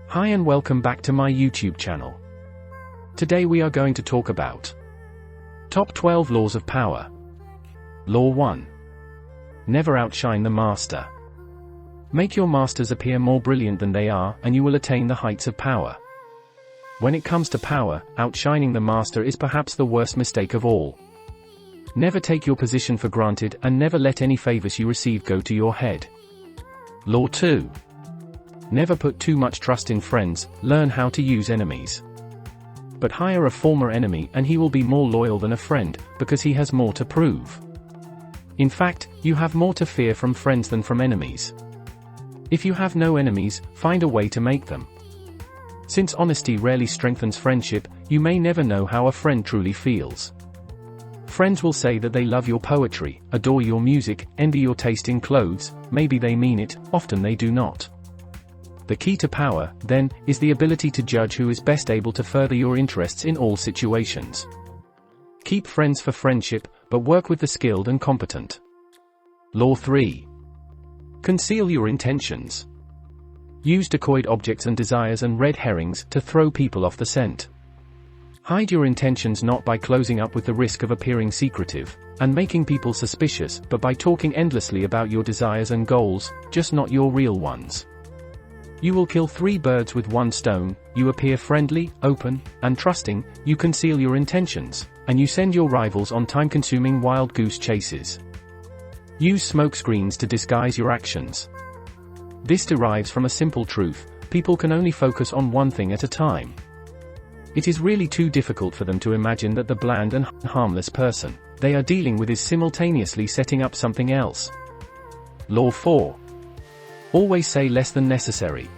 Hi and welcome back to my YouTube channel. Today we are going to talk about Top 12 Laws of Power. Law 1. Never outshine the master. Make your masters appear more brilliant than they are, and you will attain the heights of power. When it comes to power, outshining the master is perhaps the worst mistake of all. Never take your position for granted, and never let any favors you receive go to your head. Law 2. Never put too much trust in friends, learn how to use enemies. But hire a former enemy and he will be more loyal than a friend, because he has more to prove. In fact, you have more to fear from friends than from enemies. If you have no enemies, find a way to make them. Since honesty rarely strengthens friendship, you may never know how a friend truly feels. Friends will say that they love your poetry, adore your music, envy your taste in clothes. Maybe they mean it, often they do not. The key to power, then, is the ability to judge who is best able to further your interests in all situations. Keep friends for friendship, but work with the skilled and competent. Law 3. Conceal your intentions. Use decoyed objects and desires and red herrings to throw people off the scent. Hide your intentions not by closing up with the risk of appearing secretive and making people suspicious, but by talking endlessly about your desires and goals, just not your real ones. You will kill 3 birds with 1 stone. You appear friendly, open, and trusting, you conceal your intentions, and you send your rivals on time-consuming wild goose chases. Use smokescreens to disguise your actions. This derives from a simple truth: people can only focus on one thing at a time. It is really too difficult for them to imagine that the bland and harmless person they are dealing with is simultaneously setting up something else. Law 4. Always say less than necessary.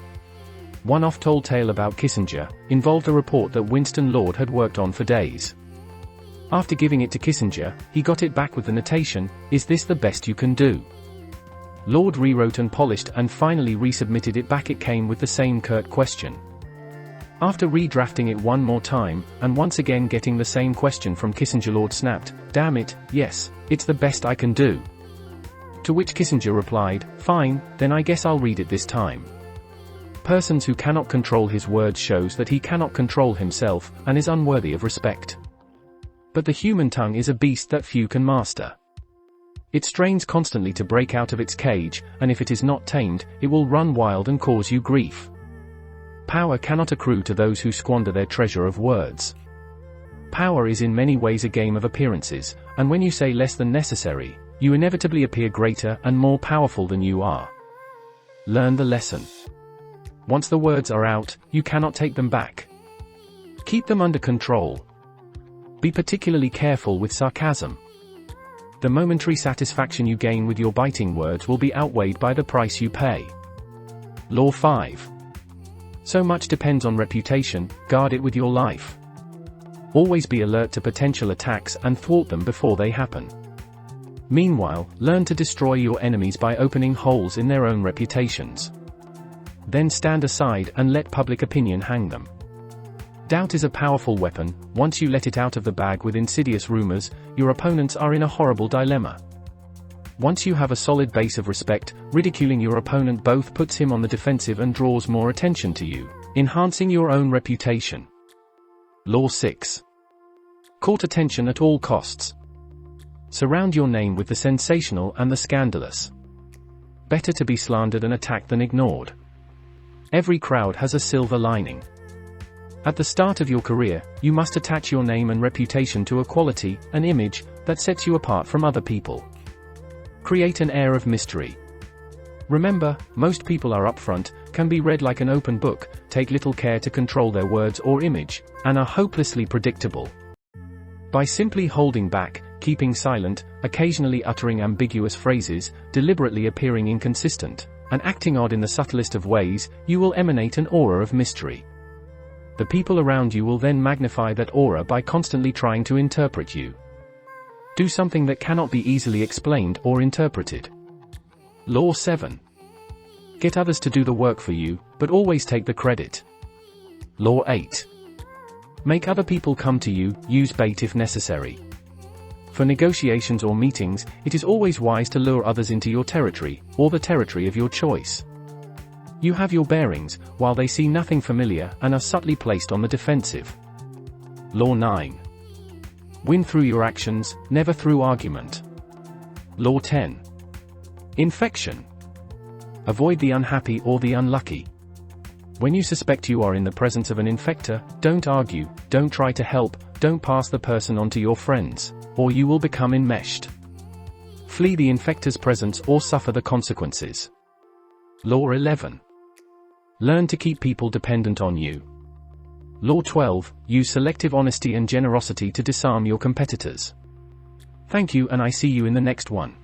One oft-told tale about Kissinger involved a report that Winston Lord had worked on for days. After giving it to Kissinger, he got it back with the notation, "Is this the best you can do?" Lord rewrote and polished and finally resubmitted it back. It came with the same curt question. After redrafting it one more time, and once again getting the same question from Kissinger, Lord snapped, "Damn it, yes, it's the best I can do." To which Kissinger replied, "Fine, then I guess I'll read it this time." Persons who cannot control his words shows that he cannot control himself, and is unworthy of respect. But the human tongue is a beast that few can master. It strains constantly to break out of its cage, and if it is not tamed, it will run wild and cause you grief. Power cannot accrue to those who squander their treasure of words. Power is in many ways a game of appearances, and when you say less than necessary, you inevitably appear greater and more powerful than you are. Learn the lesson. Once the words are out, you cannot take them back. Keep them under control. Be particularly careful with sarcasm. The momentary satisfaction you gain with your biting words will be outweighed by the price you pay. Law 5. So much depends on reputation, guard it with your life. Always be alert to potential attacks and thwart them before they happen. Meanwhile, learn to destroy your enemies by opening holes in their own reputations. Then stand aside and let public opinion hang them. Doubt is a powerful weapon. Once you let it out of the bag with insidious rumors, your opponents are in a horrible dilemma. Once you have a solid base of respect, ridiculing your opponent both puts him on the defensive and draws more attention to you, enhancing your own reputation. Law 6. Court attention at all costs. Surround your name with the sensational and the scandalous. Better to be slandered and attacked than ignored. Every crowd has a silver lining. At the start of your career, you must attach your name and reputation to a quality, an image, that sets you apart from other people. Create an air of mystery. Remember, most people are upfront, can be read like an open book, take little care to control their words or image, and are hopelessly predictable. By simply holding back, keeping silent, occasionally uttering ambiguous phrases, deliberately appearing inconsistent, and acting odd in the subtlest of ways, you will emanate an aura of mystery. The people around you will then magnify that aura by constantly trying to interpret you. Do something that cannot be easily explained or interpreted. Law 7. Get others to do the work for you, but always take the credit. Law 8. Make other people come to you, use bait if necessary. For negotiations or meetings, it is always wise to lure others into your territory, or the territory of your choice. You have your bearings, while they see nothing familiar and are subtly placed on the defensive. Law 9. Win through your actions, never through argument. Law 10. Infection. Avoid the unhappy or the unlucky. When you suspect you are in the presence of an infector, don't argue, don't try to help, don't pass the person on to your friends, or you will become enmeshed. Flee the infector's presence or suffer the consequences. Law 11. Learn to keep people dependent on you. Law 12. Use selective honesty and generosity to disarm your competitors. Thank you, and I see you in the next one.